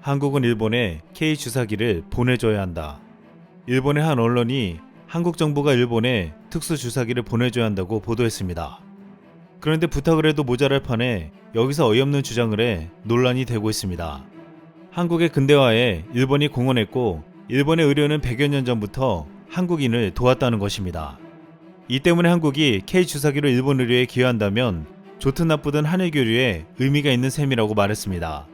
한국은 일본에 K 주사기를 보내줘야 한다. 일본의 한 언론이 한국 정부가 일본에 특수 주사기를 보내줘야 한다고 보도했습니다. 그런데 부탁을 해도 모자랄 판에 여기서 어이없는 주장을 해 논란이 되고 있습니다. 한국의 근대화에 일본이 공헌했고 일본의 의료는 100여 년 전부터 한국인을 도왔다는 것입니다. 이 때문에 한국이 K 주사기로 일본 의료에 기여한다면 좋든 나쁘든 한일 교류에 의미가 있는 셈이라고 말했습니다.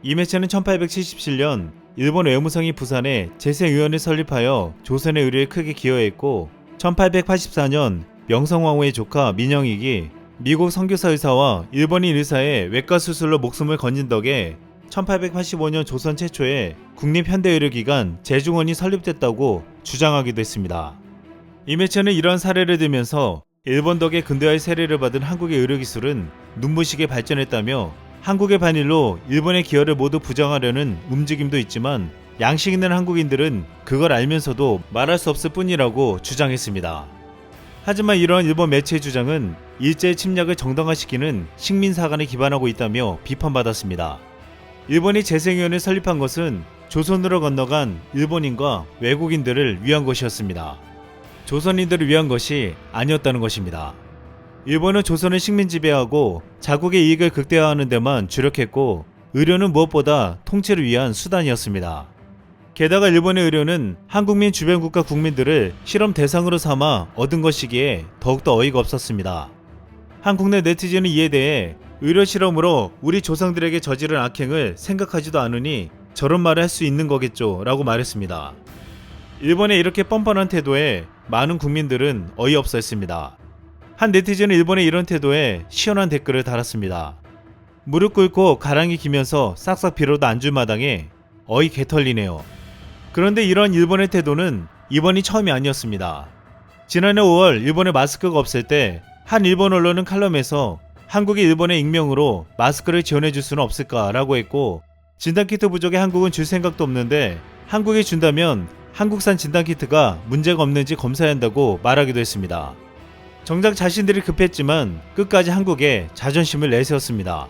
이 매체는 1877년 일본 외무성이 부산에 재생의원을 설립하여 조선의 의료에 크게 기여했고 1884년 명성황후의 조카 민영익이 미국 선교사 의사와 일본인 의사의 외과 수술로 목숨을 건진 덕에 1885년 조선 최초의 국립현대의료기관 제중원이 설립됐다고 주장하기도 했습니다. 이 매체는 이러한 사례를 들면서 일본 덕에 근대화의 세례를 받은 한국의 의료기술은 눈부시게 발전했다며 한국의 반일로 일본의 기여를 모두 부정하려는 움직임도 있지만 양식 있는 한국인들은 그걸 알면서도 말할 수 없을 뿐이라고 주장했습니다. 하지만 이러한 일본 매체의 주장은 일제의 침략을 정당화시키는 식민사관에 기반하고 있다며 비판받았습니다. 일본이 재생위원을 설립한 것은 조선으로 건너간 일본인과 외국인들을 위한 것이었습니다. 조선인들을 위한 것이 아니었다는 것입니다. 일본은 조선을 식민 지배하고 자국의 이익을 극대화하는 데만 주력했고 의료는 무엇보다 통치를 위한 수단이었습니다. 게다가 일본의 의료는 한국민 주변 국가 국민들을 실험 대상으로 삼아 얻은 것이기에 더욱더 어이가 없었습니다. 한 국내 네티즌은 이에 대해 의료 실험으로 우리 조상들에게 저지른 악행을 생각하지도 않으니 저런 말을 할 수 있는 거겠죠 라고 말했습니다. 일본의 이렇게 뻔뻔한 태도에 많은 국민들은 어이없어 했습니다. 한 네티즌은 일본의 이런 태도에 시원한 댓글을 달았습니다. 무릎 꿇고 가랑이 기면서 싹싹 빌어도 안 줄 마당에 어이 개털리네요. 그런데 이런 일본의 태도는 이번이 처음이 아니었습니다. 지난해 5월 일본에 마스크가 없을 때 한 일본 언론은 칼럼에서 한국이 일본의 익명으로 마스크를 지원해줄 수는 없을까라고 했고 진단키트 부족에 한국은 줄 생각도 없는데 한국이 준다면 한국산 진단키트가 문제가 없는지 검사해야 한다고 말하기도 했습니다. 정작 자신들이 급했지만 끝까지 한국에 자존심을 내세웠습니다.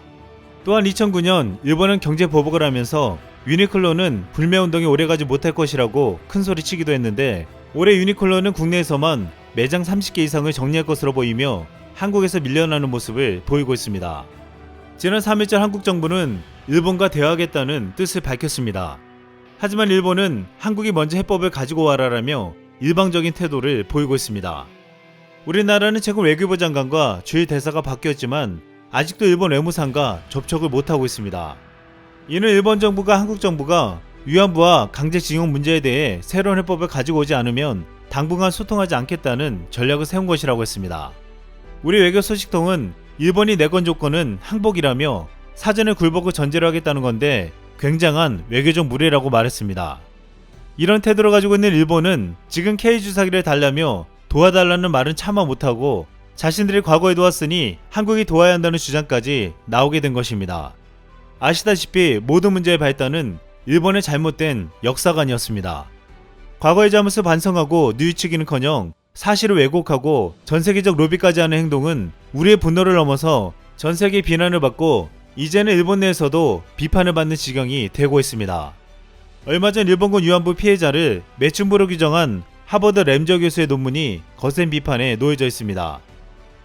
또한 2009년 일본은 경제 보복을 하면서 유니클로는 불매운동이 오래가지 못할 것이라고 큰소리치기도 했는데 올해 유니클로는 국내에서만 매장 30개 이상을 정리할 것으로 보이며 한국에서 밀려나는 모습을 보이고 있습니다. 지난 3일절 한국 정부는 일본과 대화하겠다는 뜻을 밝혔습니다. 하지만 일본은 한국이 먼저 해법을 가지고 와라라며 일방적인 태도를 보이고 있습니다. 우리나라는 최근 외교부 장관과 주일 대사가 바뀌었지만 아직도 일본 외무상과 접촉을 못하고 있습니다. 이는 일본 정부가 한국 정부가 위안부와 강제징용 문제에 대해 새로운 해법을 가지고 오지 않으면 당분간 소통하지 않겠다는 전략을 세운 것이라고 했습니다. 우리 외교 소식통은 일본이 내건 조건은 항복이라며 사전에 굴복을 전제로 하겠다는 건데 굉장한 외교적 무례라고 말했습니다. 이런 태도를 가지고 있는 일본은 지금 K주사기를 달라며 도와달라는 말은 차마 못하고 자신들이 과거에 도왔으니 한국이 도와야 한다는 주장까지 나오게 된 것입니다. 아시다시피 모든 문제의 발단은 일본의 잘못된 역사관이었습니다. 과거의 잘못을 반성하고 뉘우치기는커녕 사실을 왜곡하고 전세계적 로비까지 하는 행동은 우리의 분노를 넘어서 전세계 비난을 받고 이제는 일본 내에서도 비판을 받는 지경이 되고 있습니다. 얼마 전 일본군 위안부 피해자를 매춘부로 규정한 하버드 램저 교수의 논문이 거센 비판에 놓여져 있습니다.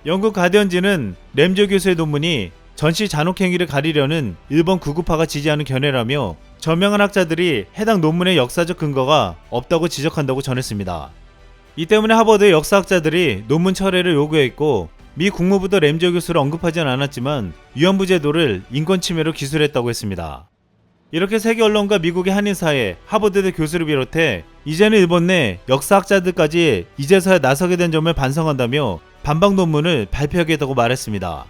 영국 가디언지는 램저 교수의 논문이 전시 잔혹행위를 가리려는 일본 구구파가 지지하는 견해라며 저명한 학자들이 해당 논문의 역사적 근거가 없다고 지적한다고 전했습니다. 이 때문에 하버드의 역사학자들이 논문 철회를 요구했고 미 국무부도 램저 교수를 언급하지는 않았지만 위안부 제도를 인권 침해로 기술했다고 했습니다. 이렇게 세계 언론과 미국의 한인사회, 하버드대 교수를 비롯해 이제는 일본 내 역사학자들까지 이제서야 나서게 된 점을 반성한다며 반박 논문을 발표하겠다고 말했습니다.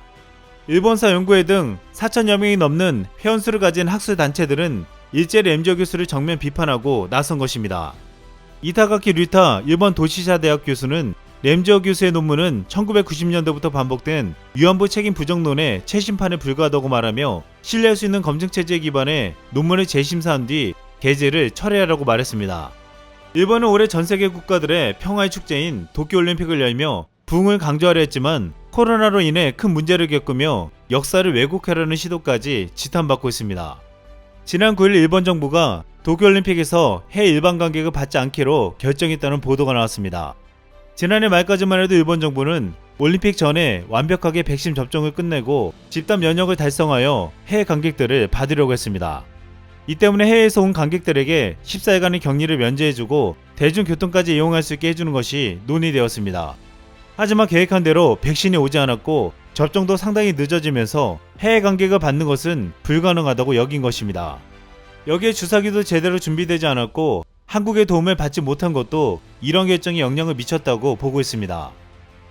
일본사 연구회 등 4천여 명이 넘는 회원수를 가진 학술단체들은 일제히 램저 교수를 정면 비판하고 나선 것입니다. 이타가키 류타 일본 도시샤 대학 교수는 램저 교수의 논문은 1990년대부터 반복된 위안부 책임 부정론의 최신판에 불과하다고 말하며 신뢰할 수 있는 검증체제에 기반해 논문을 재심사한 뒤 게재를 철회하라고 말했습니다. 일본은 올해 전세계 국가들의 평화의 축제인 도쿄올림픽을 열며 부흥을 강조하려 했지만 코로나로 인해 큰 문제를 겪으며 역사를 왜곡하려는 시도까지 지탄받고 있습니다. 지난 9일 일본 정부가 도쿄올림픽에서 해외 일반 관객을 받지 않기로 결정했다는 보도가 나왔습니다. 지난해 말까지만 해도 일본 정부는 올림픽 전에 완벽하게 백신 접종을 끝내고 집단 면역을 달성하여 해외 관객들을 받으려고 했습니다. 이 때문에 해외에서 온 관객들에게 14일간의 격리를 면제해주고 대중교통까지 이용할 수 있게 해주는 것이 논의되었습니다. 하지만 계획한 대로 백신이 오지 않았고 접종도 상당히 늦어지면서 해외 관객을 받는 것은 불가능하다고 여긴 것입니다. 여기에 주사기도 제대로 준비되지 않았고 한국의 도움을 받지 못한 것도 이런 결정에 영향을 미쳤다고 보고 있습니다.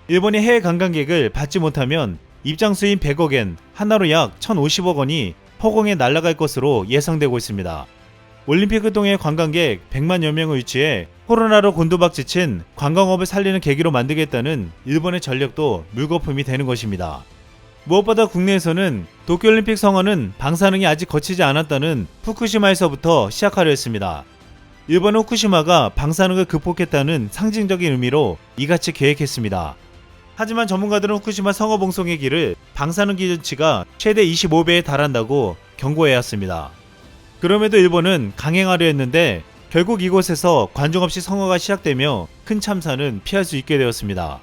일본이 해외 관광객을 받지 못하면 입장수인 100억엔, 하나로 약 1,050억 원이 허공에 날아갈 것으로 예상되고 있습니다. 올림픽을 통해 관광객 100만여 명을 유치해 코로나로 곤두박질친 관광업을 살리는 계기로 만들겠다는 일본의 전략도 물거품이 되는 것입니다. 무엇보다 국내에서는 도쿄올림픽 성원은 방사능이 아직 거치지 않았다는 후쿠시마에서부터 시작하려 했습니다. 일본은 후쿠시마가 방사능을 극복했다는 상징적인 의미로 이같이 계획했습니다. 하지만 전문가들은 후쿠시마 성어봉송의 길을 방사능 기준치가 최대 25배에 달한다고 경고해왔습니다. 그럼에도 일본은 강행하려 했는데 결국 이곳에서 관중 없이 성어가 시작되며 큰 참사는 피할 수 있게 되었습니다.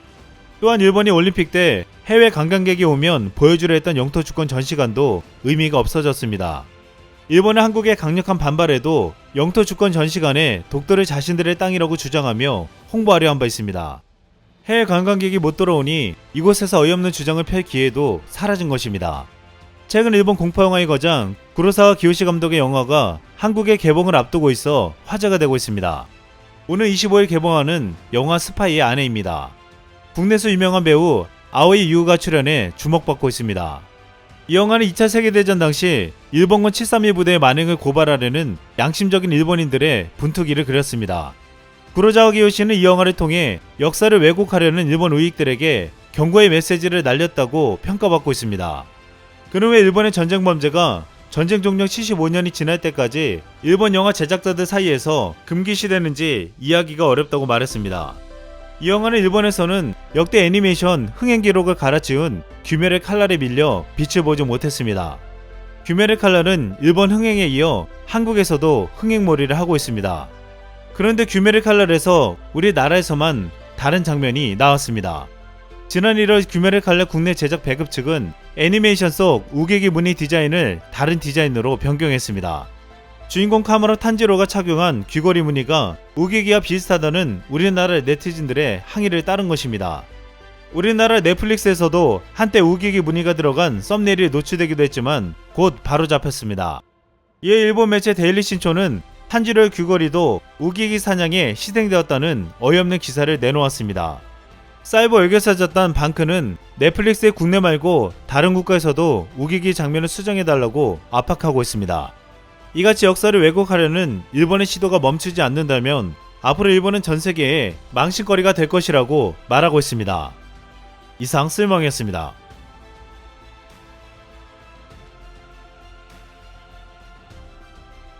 또한 일본이 올림픽 때 해외 관광객이 오면 보여주려 했던 영토 주권 전시관도 의미가 없어졌습니다. 일본은 한국의 강력한 반발에도 영토 주권 전시관에 독도를 자신들의 땅이라고 주장하며 홍보하려 한 바 있습니다. 해외 관광객이 못 들어오니 이곳에서 어이없는 주장을 펼 기회도 사라진 것입니다. 최근 일본 공포영화의 거장 구로사와 기요시 감독의 영화가 한국의 개봉을 앞두고 있어 화제가 되고 있습니다. 오늘 25일 개봉하는 영화 스파이의 아내입니다. 국내에서 유명한 배우 아오이 유우가 출연해 주목받고 있습니다. 이 영화는 2차 세계대전 당시 일본군 731 부대의 만행을 고발하려는 양심적인 일본인들의 분투기를 그렸습니다. 구로사와 기요시는 이 영화를 통해 역사를 왜곡하려는 일본 우익들에게 경고의 메시지를 날렸다고 평가받고 있습니다. 그는 왜 일본의 전쟁 범죄가 전쟁 종료 75년이 지날 때까지 일본 영화 제작자들 사이에서 금기시되는지 이야기가 어렵다고 말했습니다. 이 영화는 일본에서는 역대 애니메이션 흥행 기록을 갈아치운 귀멸의 칼날에 밀려 빛을 보지 못했습니다. 귀멸의 칼날은 일본 흥행에 이어 한국에서도 흥행몰이를 하고 있습니다. 그런데 귀멸의 칼날에서 우리나라에서만 다른 장면이 나왔습니다. 지난 1월 귀멸의 칼날 국내 제작 배급 측은 애니메이션 속 우기기 무늬 디자인을 다른 디자인으로 변경했습니다. 주인공 카마로 탄지로가 착용한 귀걸이 무늬가 우기기와 비슷하다는 우리나라 네티즌들의 항의를 따른 것입니다. 우리나라 넷플릭스에서도 한때 우기기 무늬가 들어간 썸네일이 노출되기도 했지만 곧 바로잡혔습니다. 이에 일본 매체 데일리 신초는 탄지로의 귀걸이도 우기기 사냥에 희생되었다는 어이없는 기사를 내놓았습니다. 사이버 외교사였던 방크는 넷플릭스의 국내 말고 다른 국가에서도 우기기 장면을 수정해달라고 압박하고 있습니다. 이같이 역사를 왜곡하려는 일본의 시도가 멈추지 않는다면 앞으로 일본은 전 세계에 망신거리가 될 것이라고 말하고 있습니다. 이상 쓸멍이었습니다.